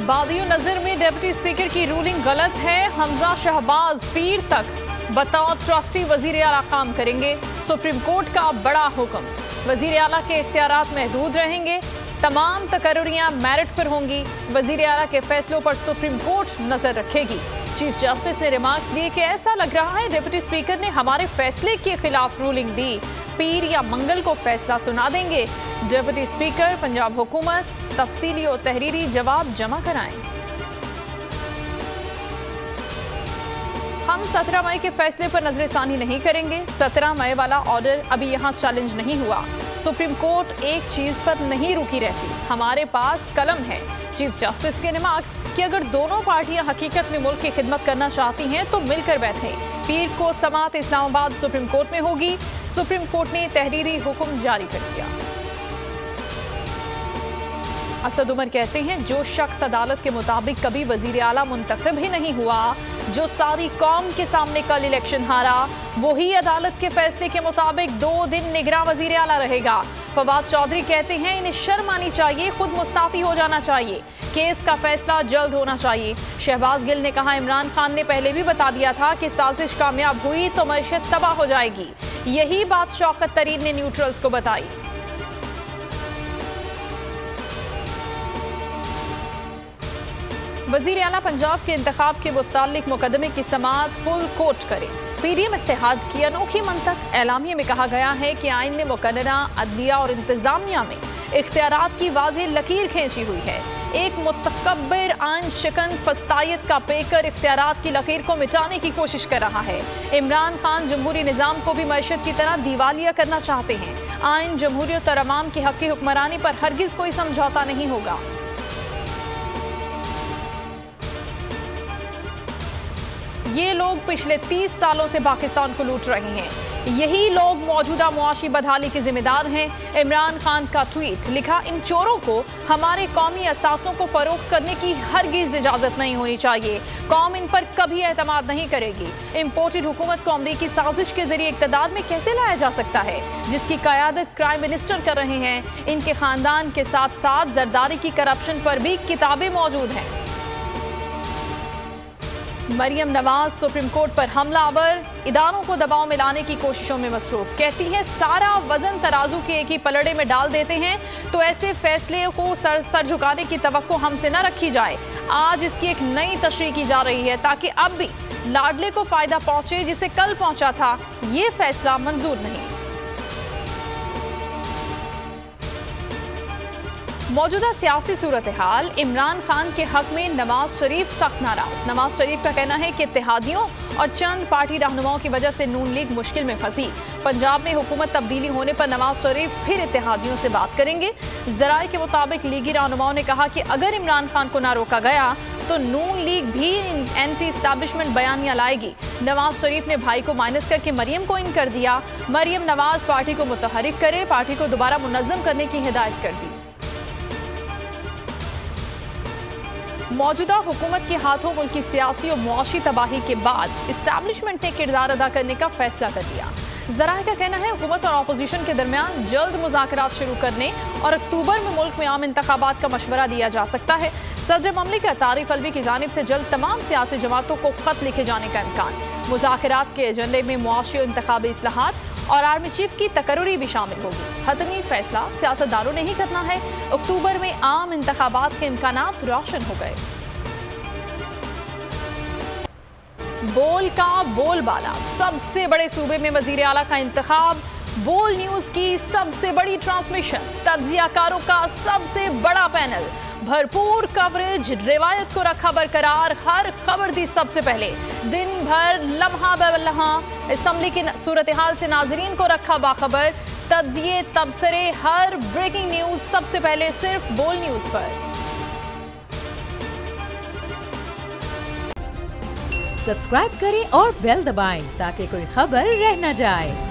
बादियो नजर में deputy speaker की रूलिंग गलत है। हमजा शहबाज पीर तक बतौर ट्रस्टी वजीर आला काम करेंगे। सुप्रीम कोर्ट का बड़ा हुक्म, वजीर आला के इख्तियारात महदूद रहेंगे। तमाम तकर्रियां मेरिट पर होंगी। वजीर आला के फैसलों पर सुप्रीम कोर्ट नजर रखेगी। चीफ जस्टिस ने रिमार्क्स दिए कि ऐसा लग रहा है डिप्टी स्पीकर ने हमारे फैसले के खिलाफ रूलिंग दी। पीर या मंगल को फैसला सुना देंगे। डिप्टी स्पीकर पंजाब हुकूमत तफसीली और तहरीरी जवाब जमा कराएं। हम 17 मई के फैसले पर नजरसानी नहीं करेंगे। 17 मई वाला ऑर्डर अभी यहाँ चैलेंज नहीं हुआ। सुप्रीम कोर्ट एक चीज पर नहीं रुकी रहती, हमारे पास कलम है। चीफ जस्टिस के रिमार्क्स कि अगर दोनों पार्टियां हकीकत में मुल्क की खिदमत करना चाहती हैं तो मिलकर बैठें। पीर को समात इस्लामाबाद सुप्रीम कोर्ट में होगी। सुप्रीम कोर्ट ने तहरीरी हुक्म जारी कर दिया। असद उमर कहते हैं जो शख्स अदालत के मुताबिक कभी वजीर आला मुंतखब ही नहीं हुआ, जो सारी कौम के सामने कल इलेक्शन हारा, वही अदालत के फैसले के मुताबिक 2 दिन निगरां वजीर आला रहेगा। फवाद चौधरी कहते हैं इन्हें शर्म आनी चाहिए, खुद मुस्ताफी हो जाना चाहिए, केस का फैसला जल्द होना चाहिए। शहबाज गिल ने कहा इमरान खान ने पहले भी बता दिया था कि साजिश कामयाब हुई तो मईशत तबाह हो जाएगी। यही बात शौकत तरीन ने न्यूट्रल्स को बताई। वजीर आला पंजाब के इंतखाब के मुतालिक मुकदमे की समाअत फुल कोर्ट करे। पीडीएम इत्तेहाद की अनोखी मंतक। एलामिया में कहा गया है कि आइन ने मुकर्ररा अदलिया और इंतजामिया में इख्तियारात की वाज़ेह लकीर खींची हुई है। एक मुतकब्बिर आइन शिकन फस्तायत का पेकर इख्तियारात की लकीर को मिटाने की कोशिश कर रहा है। इमरान खान जमहूरी निज़ाम को भी मईशत की तरह दिवालिया करना चाहते हैं। आइन जमहूरियत और अवाम की हक़ हुक्मरानी पर हरगिज़ कोई समझौता नहीं होगा। ये लोग पिछले 30 सालों से पाकिस्तान को लूट रहे हैं। यही लोग मौजूदा मुआशी बदहाली के जिम्मेदार हैं। इमरान खान का ट्वीट लिखा इन चोरों को हमारे कौमी असासों को फरोख्त करने की हरगिज़ इजाज़त नहीं होनी चाहिए। कौम इन पर कभी एतमाद नहीं करेगी। इम्पोर्टेड हुकूमत को अमरीकी साजिश के जरिए इक़्तिदार में कैसे लाया जा सकता है, जिसकी क़यादत प्राइम मिनिस्टर कर रहे हैं। इनके ख़ानदान के साथ साथ जरदारी की करप्शन पर भी किताबें मौजूद हैं। मरियम नवाज सुप्रीम कोर्ट पर हमलावर, इदारों को दबाव में लाने की कोशिशों में मसरूफ। कहती है सारा वजन तराजू के एक ही पलड़े में डाल देते हैं तो ऐसे फैसले को सर झुकाने की तवक्को हमसे न रखी जाए। आज इसकी एक नई तशरीह की जा रही है ताकि अब भी लाडले को फायदा पहुंचे जिसे कल पहुंचा था। ये फैसला मंजूर नहीं। मौजूदा सियासी सूरत हाल, इमरान खान के हक में नवाज शरीफ सख्त नाराज। नवाज शरीफ का कहना है कि इत्तेहादियों और चंद पार्टी रहनुमाओं की वजह से नून लीग मुश्किल में फंसी। पंजाब में हुकूमत तब्दीली होने पर नवाज शरीफ फिर इत्तेहादियों से बात करेंगे। जराए के मुताबिक लीगी रहनुमाओं ने कहा कि अगर इमरान खान को ना रोका गया तो नून लीग भी एंटी एस्टैब्लिशमेंट बयानियां लाएगी। नवाज शरीफ ने भाई को माइनस करके मरियम को इन कर दिया। मरियम नवाज पार्टी को मुतहरिक करे, पार्टी को दोबारा मुनज़्ज़म करने की हिदायत कर दी। मौजूदा हुकूमत के हाथों मुल्क की सियासी और मुआशी तबाही के बाद इस्टेब्लिशमेंट ने किरदार अदा करने का फैसला कर लिया। ज़राए का कहना है हुकूमत और अपोजिशन के दरमियान जल्द मुज़ाकरात शुरू करने और अक्टूबर में मुल्क में आम इंतखाबात का मशवरा दिया जा सकता है। सदर ममलिकत तारिक अलवी की जानिब से जल्द तमाम सियासी जमातों को खत लिखे जाने का इम्कान। मुज़ाकरात के एजेंडे में मुआशी और इंतखाबी इस्लाहात और आर्मी चीफ की तकर्री भी शामिल होगी। हतमी फैसला सियासतदानों ने ही करना है। अक्टूबर में आम इंतखाबात के इम्कानात रोशन हो गए। बोल का बोलबाला, सबसे बड़े सूबे में वजीर आला का इंतखाब। बोल न्यूज की सबसे बड़ी ट्रांसमिशन, तज्जियाकारों का सबसे बड़ा पैनल, भरपूर कवरेज, रिवायत को रखा बरकरार, हर खबर दी सबसे पहले, दिन भर लम्हा बलम्हा असम्बली की सूरत हाल से नाजरीन को रखा बाखबर, तज्जिए तबसरे, हर ब्रेकिंग न्यूज सबसे पहले सिर्फ बोल न्यूज पर। सब्सक्राइब करें और बेल दबाएं ताकि कोई खबर रह न जाए।